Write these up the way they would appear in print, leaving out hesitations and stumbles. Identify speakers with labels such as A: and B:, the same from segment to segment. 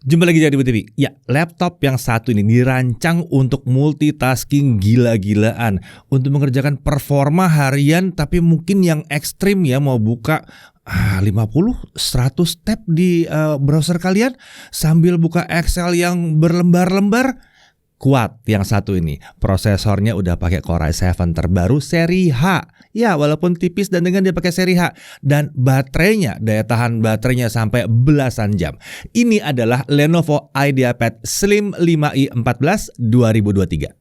A: Jumpa lagi jadi TV. Ya, laptop yang satu ini dirancang untuk multitasking gila-gilaan, untuk mengerjakan performa harian tapi mungkin yang ekstrim ya, mau buka 50-100 tab di browser kalian sambil buka Excel yang berlembar-lembar. Kuat yang satu ini, prosesornya udah pakai Core i7 terbaru seri H. Ya, walaupun tipis dan dengan dia pakai seri H. Dan baterainya, daya tahan baterainya sampai belasan jam. Ini adalah Lenovo IdeaPad Slim 5i 14 2023.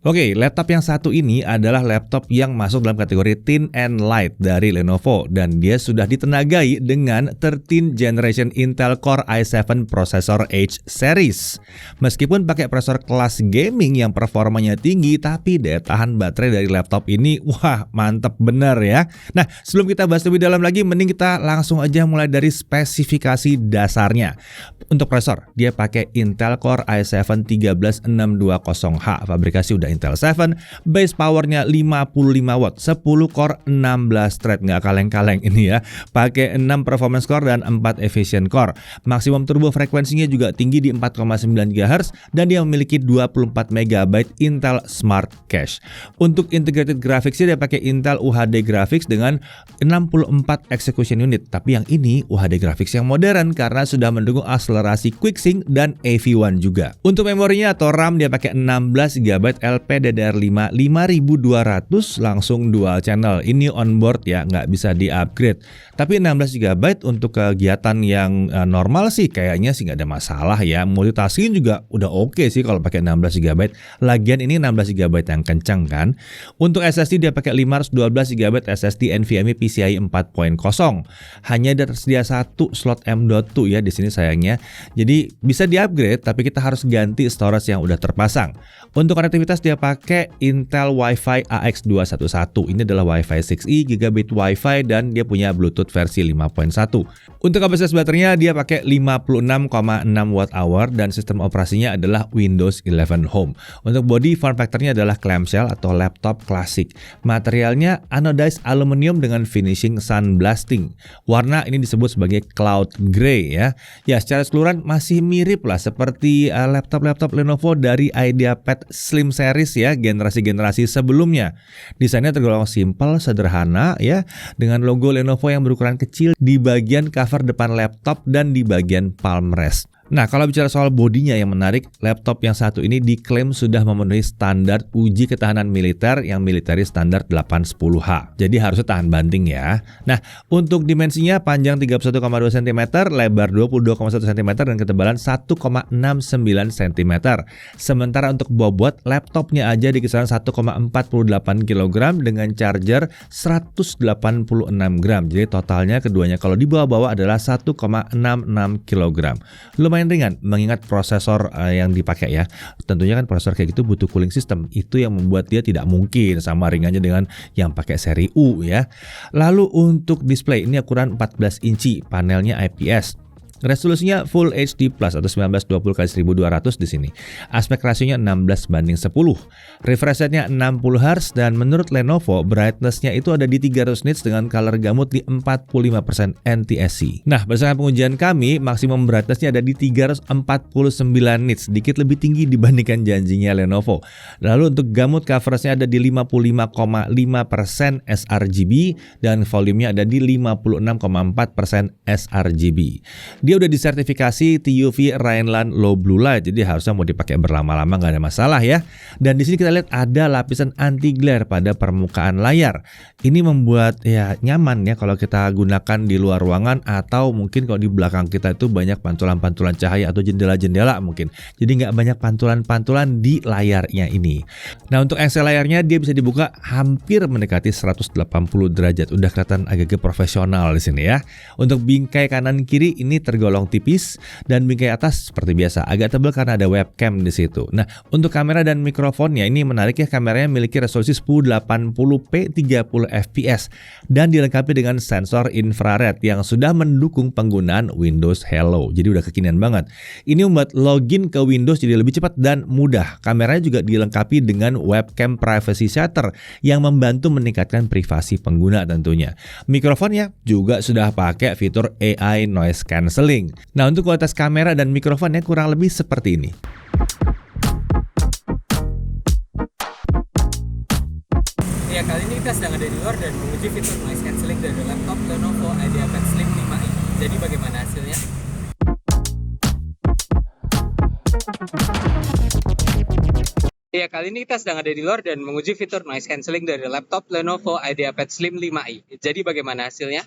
A: Oke, laptop yang satu ini adalah laptop yang masuk dalam kategori thin and light dari Lenovo dan dia sudah ditenagai dengan 13th generation Intel Core i7 prosesor H series. Meskipun pakai prosesor kelas gaming yang performanya tinggi, tapi daya tahan baterai dari laptop ini wah mantep bener ya. Nah, sebelum kita bahas lebih dalam lagi, mending kita langsung aja mulai dari spesifikasi dasarnya. Untuk prosesor, dia pakai Intel Core i7 13620H, fabrikasi udah Intel 7, base powernya 55 watt, 10 core 16 thread, nggak kaleng-kaleng ini ya. Pakai 6 performance core dan 4 efficient core. Maksimum turbo frekuensinya juga tinggi di 4,9 GHz dan dia memiliki 24 MB Intel Smart Cache. Untuk integrated graphics dia pakai Intel UHD Graphics dengan 64 execution unit. Tapi yang ini UHD Graphics yang modern karena sudah mendukung akselerasi QuickSync dan AV1 juga. Untuk memorinya atau RAM dia pakai 16 GB LPDDR5 5200 langsung dual channel. Ini onboard ya, nggak bisa di-upgrade. Tapi 16 GB untuk kegiatan yang normal sih kayaknya sih nggak ada masalah ya. Multitasking juga udah oke sih kalau pakai 16 GB. Lagian ini 16 GB yang kencang kan. Untuk SSD dia pakai 512 GB SSD NVMe PCIe 4.0. Hanya ada tersedia satu slot M.2 ya di sini sayangnya. Jadi bisa di-upgrade tapi kita harus ganti storage yang udah terpasang. Untuk konektivitas dia pakai Intel Wi-Fi AX211. Ini adalah Wi-Fi 6E, Gigabit Wi-Fi dan dia punya Bluetooth versi 5.1. Untuk kapasitas baterainya dia pakai 56,6 Wh dan sistem operasinya adalah Windows 11 Home. Untuk body form factor-nya adalah clamshell atau laptop klasik. Materialnya anodized aluminium dengan finishing sandblasting. Warna ini disebut sebagai cloud gray ya. Ya, secara keseluruhan masih mirip lah seperti laptop-laptop Lenovo dari IdeaPad Slim series ya, generasi-generasi sebelumnya. Desainnya tergolong simpel, sederhana ya, dengan logo Lenovo yang berukuran kecil di bagian cover depan laptop dan di bagian palm rest. Nah, kalau bicara soal bodinya yang menarik, laptop yang satu ini diklaim sudah memenuhi standar uji ketahanan militer yang military standar 810H. Jadi harusnya tahan banting ya. Nah, untuk dimensinya panjang 31,2 cm, lebar 22,1 cm dan ketebalan 1,69 cm. Sementara untuk bobot, laptopnya aja di kisaran 1,48 kg dengan charger 186 gram. Jadi totalnya keduanya kalau dibawa-bawa adalah 1,66 kg. Lumayan ringan mengingat prosesor yang dipakai ya. Tentunya kan prosesor kayak gitu butuh cooling system. Itu yang membuat dia tidak mungkin sama ringannya dengan yang pakai seri U ya. Lalu untuk display ini ukuran 14 inci, panelnya IPS. Resolusinya Full HD Plus atau 1920x1200 di sini. Aspek rasionya 16:10. Refresh rate-nya 60 Hz dan menurut Lenovo brightness-nya itu ada di 300 nits dengan color gamut di 45% NTSC. Nah, berdasarkan pengujian kami, maksimum brightness-nya ada di 349 nits, sedikit lebih tinggi dibandingkan janjinya Lenovo. Lalu untuk gamut coverage-nya ada di 55,5% sRGB dan volume-nya ada di 56,4% sRGB. Dia udah disertifikasi TUV Rhineland Low Blue Light, jadi harusnya mau dipakai berlama-lama nggak ada masalah ya. Dan di sini kita lihat ada lapisan anti glare pada permukaan layar. Ini membuat ya nyaman ya kalau kita gunakan di luar ruangan atau mungkin kalau di belakang kita itu banyak pantulan-pantulan cahaya atau jendela-jendela mungkin. Jadi nggak banyak pantulan-pantulan di layarnya ini. Nah, untuk engsel layarnya dia bisa dibuka hampir mendekati 180 derajat. Udah kelihatan agak-agak profesional di sini ya. Untuk bingkai kanan kiri ini tergolong tipis dan bingkai atas seperti biasa agak tebal karena ada webcam di situ. Nah, untuk kamera dan mikrofonnya ini menarik ya, kameranya memiliki resolusi 1080p 30 fps dan dilengkapi dengan sensor infrared yang sudah mendukung penggunaan Windows Hello. Jadi udah kekinian banget. Ini membuat login ke Windows jadi lebih cepat dan mudah. Kameranya juga dilengkapi dengan webcam privacy shutter yang membantu meningkatkan privasi pengguna tentunya. Mikrofonnya juga sudah pakai fitur AI noise cancelling. Nah, untuk kualitas kamera dan mikrofonnya kurang lebih seperti ini.
B: Ya, kali ini kita sedang ada di luar dan menguji fitur noise cancelling dari laptop Lenovo IdeaPad Slim 5i. Jadi bagaimana hasilnya? Ya, kali ini kita sedang ada di luar dan menguji fitur noise cancelling dari laptop Lenovo IdeaPad Slim 5i. Jadi bagaimana hasilnya?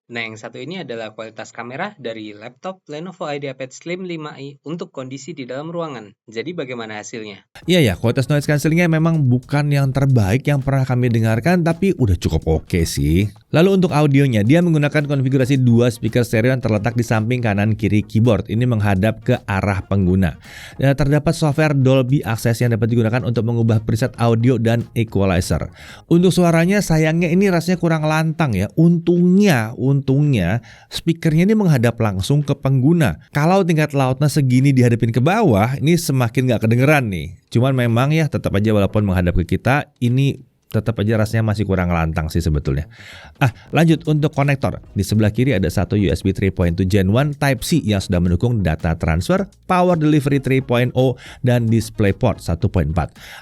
B: Nah, yang satu ini adalah kualitas kamera dari laptop Lenovo IdeaPad Slim 5i untuk kondisi di dalam ruangan. Jadi bagaimana hasilnya?
A: Iya ya, kualitas noise cancellingnya memang bukan yang terbaik yang pernah kami dengarkan, tapi udah cukup oke sih. Lalu untuk audionya, dia menggunakan konfigurasi 2 speaker stereo yang terletak di samping kanan kiri keyboard. Ini menghadap ke arah pengguna. Dan terdapat software Dolby Access yang dapat digunakan untuk mengubah preset audio dan equalizer. Untuk suaranya sayangnya ini rasanya kurang lantang ya. Untungnya speakernya ini menghadap langsung ke pengguna. Kalau tingkat loudness segini dihadapin ke bawah, ini semakin nggak kedengeran nih. Cuman memang ya tetap aja walaupun menghadap ke kita, ini tetap aja rasanya masih kurang lantang sih sebetulnya. Lanjut untuk konektor. Di sebelah kiri ada satu USB 3.2 Gen 1 Type-C yang sudah mendukung data transfer, power delivery 3.0, dan DisplayPort 1.4.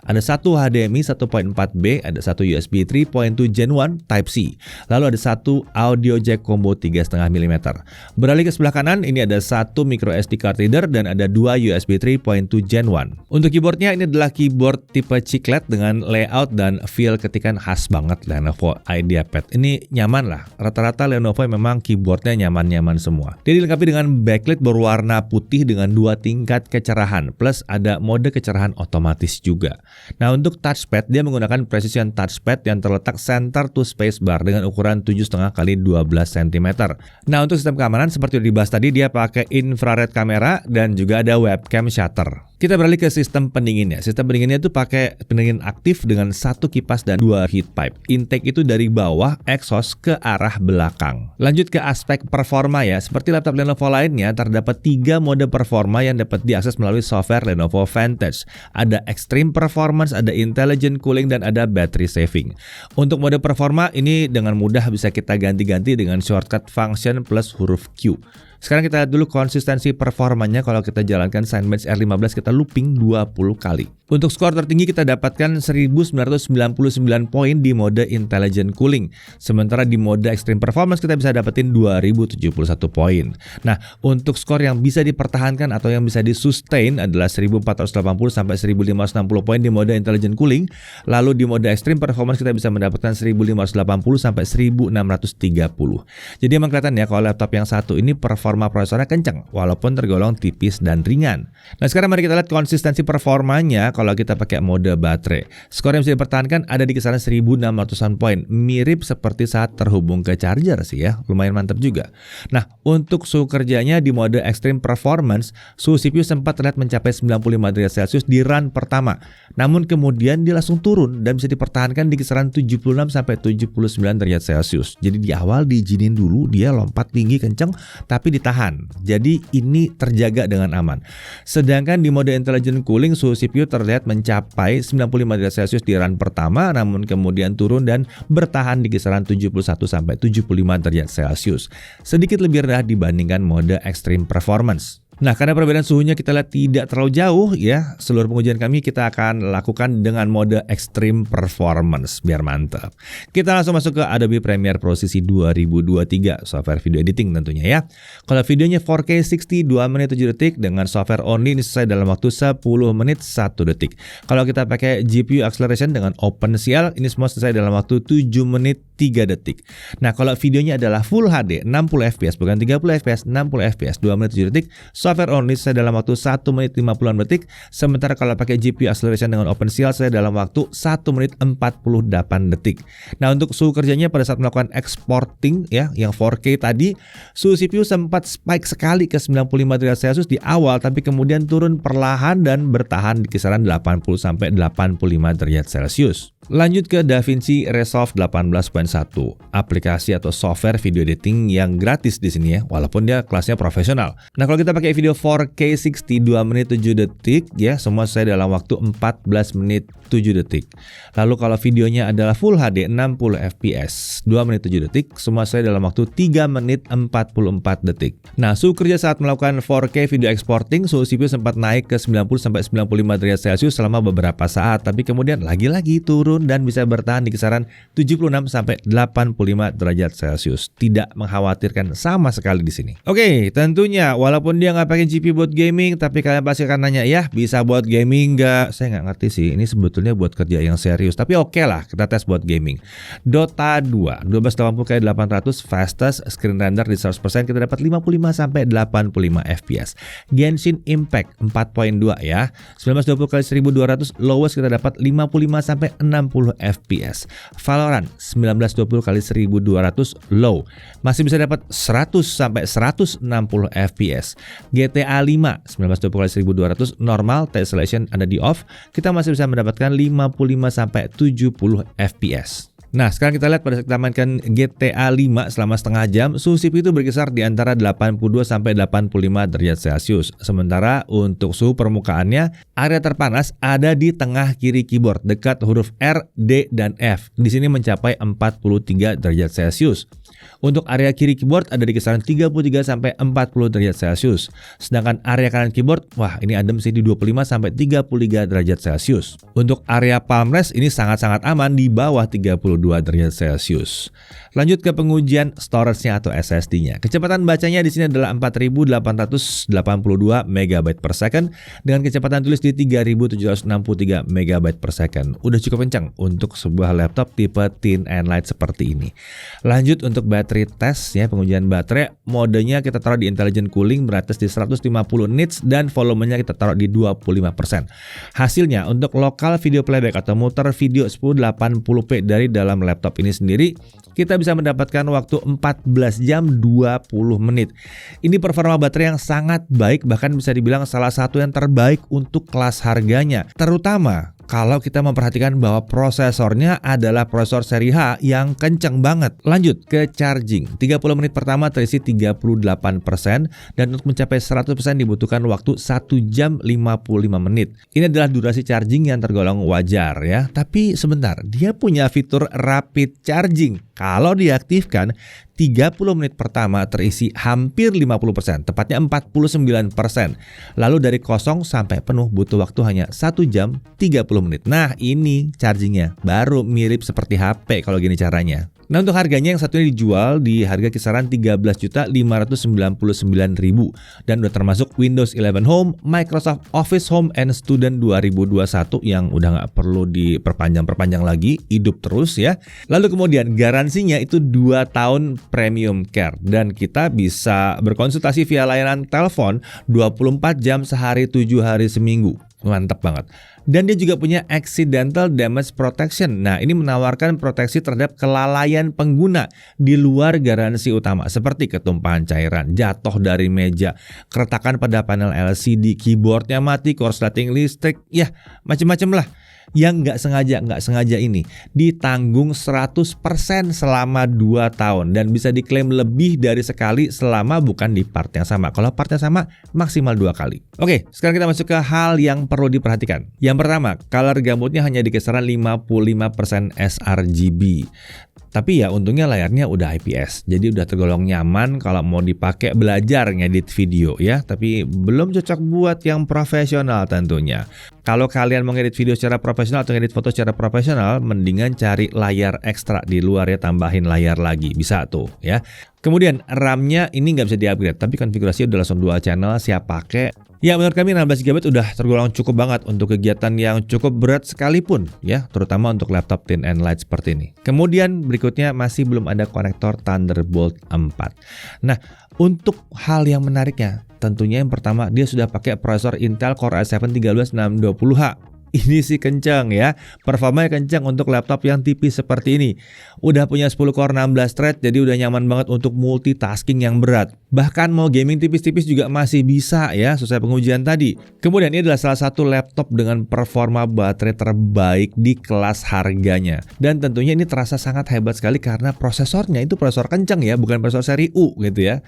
A: Ada satu HDMI 1.4B, ada satu USB 3.2 Gen 1 Type-C. Lalu ada satu audio jack combo 3,5 mm. Beralih ke sebelah kanan, ini ada satu micro SD card reader dan ada dua USB 3.2 Gen 1. Untuk keyboardnya ini adalah keyboard tipe chiclet dengan layout dan feel ketikan khas banget Lenovo IdeaPad. Ini nyaman lah. Rata-rata Lenovo memang keyboardnya nyaman-nyaman semua. Dia dilengkapi dengan backlit berwarna putih dengan 2 tingkat kecerahan. Plus ada mode kecerahan otomatis juga. Nah, untuk touchpad dia menggunakan precision touchpad yang terletak center to spacebar dengan ukuran 7,5 x 12 cm. Nah, untuk sistem keamanan seperti yang dibahas tadi, dia pakai infrared kamera dan juga ada webcam shutter. Kita beralih ke sistem pendinginnya. Sistem pendinginnya itu pakai pendingin aktif dengan satu kipas dan 2 heat pipe. Intake itu dari bawah, exhaust ke arah belakang. Lanjut ke aspek performa ya. Seperti laptop Lenovo lainnya, terdapat 3 mode performa yang dapat diakses melalui software Lenovo Vantage. Ada Extreme Performance, ada Intelligent Cooling, dan ada Battery Saving. Untuk mode performa ini dengan mudah bisa kita ganti-ganti dengan shortcut function plus huruf Q. Sekarang kita lihat dulu konsistensi performanya. Kalau kita jalankan Cinebench R15 kita looping 20 kali. Untuk skor tertinggi kita dapatkan 1999 poin di mode Intelligent Cooling. Sementara di mode Extreme Performance kita bisa dapetin 2071 poin. Nah, untuk skor yang bisa dipertahankan atau yang bisa disustain adalah 1480 sampai 1560 poin di mode Intelligent Cooling. Lalu di mode Extreme Performance kita bisa mendapatkan 1580 sampai 1630. Jadi emang kelihatan ya kalau laptop yang satu ini performa prosesornya kencang walaupun tergolong tipis dan ringan. Nah, sekarang mari kita lihat konsistensi performanya kalau kita pakai mode baterai. Skor yang bisa dipertahankan ada di kisaran 1600-an poin. Mirip seperti saat terhubung ke charger sih ya. Lumayan mantap juga. Nah, untuk suhu kerjanya di mode Extreme Performance, suhu CPU sempat terlihat mencapai 95 derajat Celcius di run pertama. Namun kemudian dia langsung turun dan bisa dipertahankan di kisaran 76 sampai 79 derajat Celcius. Jadi di awal diizinin dulu dia lompat tinggi kencang tapi ditahan. Jadi ini terjaga dengan aman. Sedangkan di mode Intelligent Cooling suhu CPU terlihat mencapai 95 derajat Celcius di run pertama, namun kemudian turun dan bertahan di kisaran 71 sampai 75 derajat Celcius. Sedikit lebih rendah dibandingkan mode Extreme Performance. Nah, karena perbedaan suhunya kita lihat tidak terlalu jauh ya, seluruh pengujian kami kita akan lakukan dengan mode Extreme Performance biar mantap. Kita langsung masuk ke Adobe Premiere Pro Sisi 2023, software video editing tentunya ya. Kalau videonya 4K 60 2 menit 7 detik, dengan software only ini selesai dalam waktu 10 menit 1 detik. Kalau kita pakai GPU acceleration dengan OpenCL, ini semua selesai dalam waktu 7 menit 3 detik. Nah, kalau videonya adalah Full HD 60 fps, bukan 30 fps, 60 fps, 2 menit 7 detik, software only saya dalam waktu 1 menit 50-an detik, sementara kalau pakai GPU acceleration dengan OpenCL saya dalam waktu 1 menit 48 detik. Nah, untuk suhu kerjanya pada saat melakukan exporting ya, yang 4K tadi, suhu CPU sempat spike sekali ke 95 derajat Celcius di awal, tapi kemudian turun perlahan dan bertahan di kisaran 80 sampai 85 derajat Celcius. Lanjut ke DaVinci Resolve 18.1, aplikasi atau software video editing yang gratis di sini ya, walaupun dia kelasnya profesional. Nah, kalau kita pakai video 4K 60 2 menit 7 detik ya, semua saya dalam waktu 14 menit 7 detik. Lalu kalau videonya adalah Full HD 60 fps 2 menit 7 detik, semua saya dalam waktu 3 menit 44 detik. Nah, suhu kerja saat melakukan 4K video exporting, suhu CPU sempat naik ke 90 sampai 95 derajat Celcius selama beberapa saat, tapi kemudian lagi-lagi turun dan bisa bertahan di kisaran 76 sampai 85 derajat Celcius. Tidak mengkhawatirkan sama sekali di sini. Oke, tentunya walaupun dia nggak pakai GPU buat gaming, tapi kalian pasti akan nanya, ya bisa buat gaming nggak? Saya nggak ngerti sih, ini sebetulnya buat kerja yang serius, tapi oke lah, kita tes buat gaming. Dota 2 1280x800 fastest screen render di 100%, kita dapat 55 sampai 85 fps. Genshin Impact 4.2 ya, 1920x1200 lowest kita dapat 55 sampai 60 fps. Valorant 1920x1200 low masih bisa dapat 100 sampai 160 fps. GTA 5 1920x1200 normal, tessellation ada di off, kita masih bisa mendapatkan 55 sampai 70 fps. Nah, sekarang kita lihat pada saat kita mainkan GTA 5 selama setengah jam, suhu CPU itu berkisar di antara 82 sampai 85 derajat Celcius. Sementara untuk suhu permukaannya, area terpanas ada di tengah kiri keyboard dekat huruf R, D, dan F. Di sini mencapai 43 derajat Celcius. Untuk area kiri keyboard ada di kisaran 33 sampai 40 derajat Celcius. Sedangkan area kanan keyboard, wah ini adem sih di 25 sampai 33 derajat Celcius. Untuk area palm rest ini sangat-sangat aman di bawah 32 derajat Celcius. Lanjut ke pengujian storage-nya atau SSD-nya. Kecepatan bacanya di sini adalah 4882 MB per second dengan kecepatan tulis di 3763 MB per second. Udah cukup kencang untuk sebuah laptop tipe thin and light seperti ini. Lanjut untuk battery test ya, pengujian baterai, modenya kita taruh di intelligent cooling beratas di 150 nits dan volumenya kita taruh di 25%. Hasilnya untuk lokal video playback atau muter video 1080p dari dalam laptop ini sendiri, kita bisa mendapatkan waktu 14 jam 20 menit. Ini performa baterai yang sangat baik, bahkan bisa dibilang salah satu yang terbaik untuk kelas harganya. Terutama kalau kita memperhatikan bahwa prosesornya adalah prosesor seri H yang kenceng banget. Lanjut ke charging. 30 menit pertama terisi 38% dan untuk mencapai 100% dibutuhkan waktu 1 jam 55 menit. Ini adalah durasi charging yang tergolong wajar ya. Tapi sebentar, dia punya fitur rapid charging. Kalau diaktifkan, 30 menit pertama terisi hampir 50%, tepatnya 49%. Lalu dari kosong sampai penuh butuh waktu hanya 1 jam 30 menit. Nah, ini chargingnya baru mirip seperti HP kalau gini caranya. Nah, untuk harganya yang satu ini dijual di harga kisaran 13.599.000 dan udah termasuk Windows 11 Home, Microsoft Office Home and Student 2021 yang udah nggak perlu diperpanjang lagi, hidup terus ya. Lalu kemudian garansinya itu 2 tahun premium care dan kita bisa berkonsultasi via layanan telepon 24 jam sehari 7 hari seminggu. Mantap banget. Dan dia juga punya Accidental Damage Protection. Nah, ini menawarkan proteksi terhadap kelalaian pengguna di luar garansi utama, seperti ketumpahan cairan, jatuh dari meja, keretakan pada panel LCD, keyboardnya mati, korsleting listrik, ya macam-macam lah. Yang nggak sengaja ini ditanggung 100% selama 2 tahun dan bisa diklaim lebih dari sekali selama bukan di part yang sama. Kalau partnya sama maksimal 2 kali. Oke, sekarang kita masuk ke hal yang perlu diperhatikan. Yang pertama, color gamutnya hanya di kisaran 55% sRGB. Tapi ya untungnya layarnya udah IPS, jadi udah tergolong nyaman kalau mau dipakai belajar ngedit video ya. Tapi belum cocok buat yang profesional tentunya. Kalau kalian mau ngedit video secara profesional atau ngedit foto secara profesional, mendingan cari layar ekstra di luar ya, tambahin layar lagi, bisa tuh ya. Kemudian RAM-nya ini nggak bisa di-upgrade, tapi konfigurasinya udah langsung dual channel, siap pakai. Ya menurut kami 16 GB udah tergolong cukup banget untuk kegiatan yang cukup berat sekalipun ya, terutama untuk laptop thin and light seperti ini. Kemudian berikutnya masih belum ada konektor Thunderbolt 4. Nah, untuk hal yang menariknya, tentunya yang pertama dia sudah pakai prosesor Intel Core i7 13620H. Ini sih kencang ya, performanya kencang untuk laptop yang tipis seperti ini. Udah punya 10 core 16 thread, jadi udah nyaman banget untuk multitasking yang berat. Bahkan mau gaming tipis-tipis juga masih bisa ya, sesuai pengujian tadi. Kemudian ini adalah salah satu laptop dengan performa baterai terbaik di kelas harganya. Dan tentunya ini terasa sangat hebat sekali karena prosesornya itu prosesor kencang ya, bukan prosesor seri U gitu ya.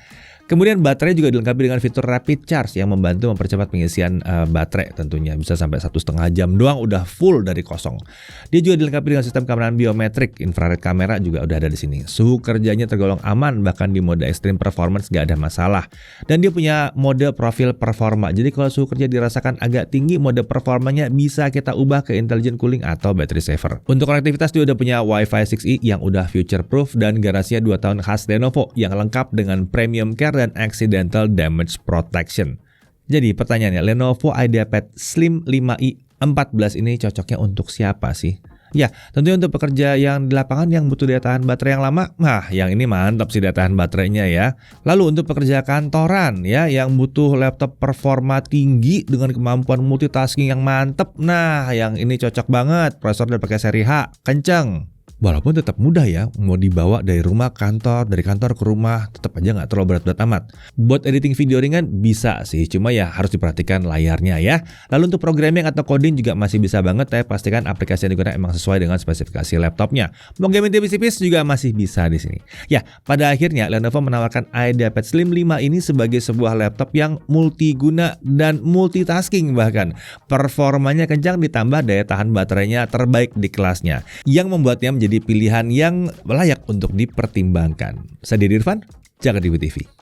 A: Kemudian baterai juga dilengkapi dengan fitur rapid charge yang membantu mempercepat pengisian baterai tentunya. Bisa sampai 1,5 jam doang udah full dari kosong. Dia juga dilengkapi dengan sistem keamanan biometrik, infrared kamera juga udah ada di sini. Suhu kerjanya tergolong aman, bahkan di mode extreme performance gak ada masalah. Dan dia punya mode profil performa. Jadi kalau suhu kerja dirasakan agak tinggi, mode performanya bisa kita ubah ke intelligent cooling atau battery saver. Untuk konektivitas dia udah punya Wi-Fi 6E yang udah future proof dan garansinya 2 tahun khas Lenovo yang lengkap dengan premium care dan accidental damage protection. Jadi pertanyaannya, Lenovo IdeaPad Slim 5i 14 ini cocoknya untuk siapa sih? Ya, tentunya untuk pekerja yang di lapangan yang butuh daya tahan baterai yang lama, nah yang ini mantap sih daya tahan baterainya ya. Lalu untuk pekerja kantoran ya, yang butuh laptop performa tinggi dengan kemampuan multitasking yang mantap, nah yang ini cocok banget, prosesor udah pakai seri H, kenceng. Walaupun tetap mudah ya, mau dibawa dari rumah ke kantor, dari kantor ke rumah, tetap aja nggak terlalu berat-berat amat. Buat editing video ringan bisa sih, cuma ya harus diperhatikan layarnya ya. Lalu untuk programming atau coding juga masih bisa banget, tapi pastikan aplikasi yang digunakan emang sesuai dengan spesifikasi laptopnya. Mau gaming tipis-tipis juga masih bisa di sini. Ya, pada akhirnya Lenovo menawarkan IdeaPad Slim 5 ini sebagai sebuah laptop yang multiguna dan multitasking bahkan. Performanya kencang ditambah daya tahan baterainya terbaik di kelasnya, yang membuatnya menjadi pilihan yang layak untuk dipertimbangkan. Saya Dedi Irfan, Jakarta TV.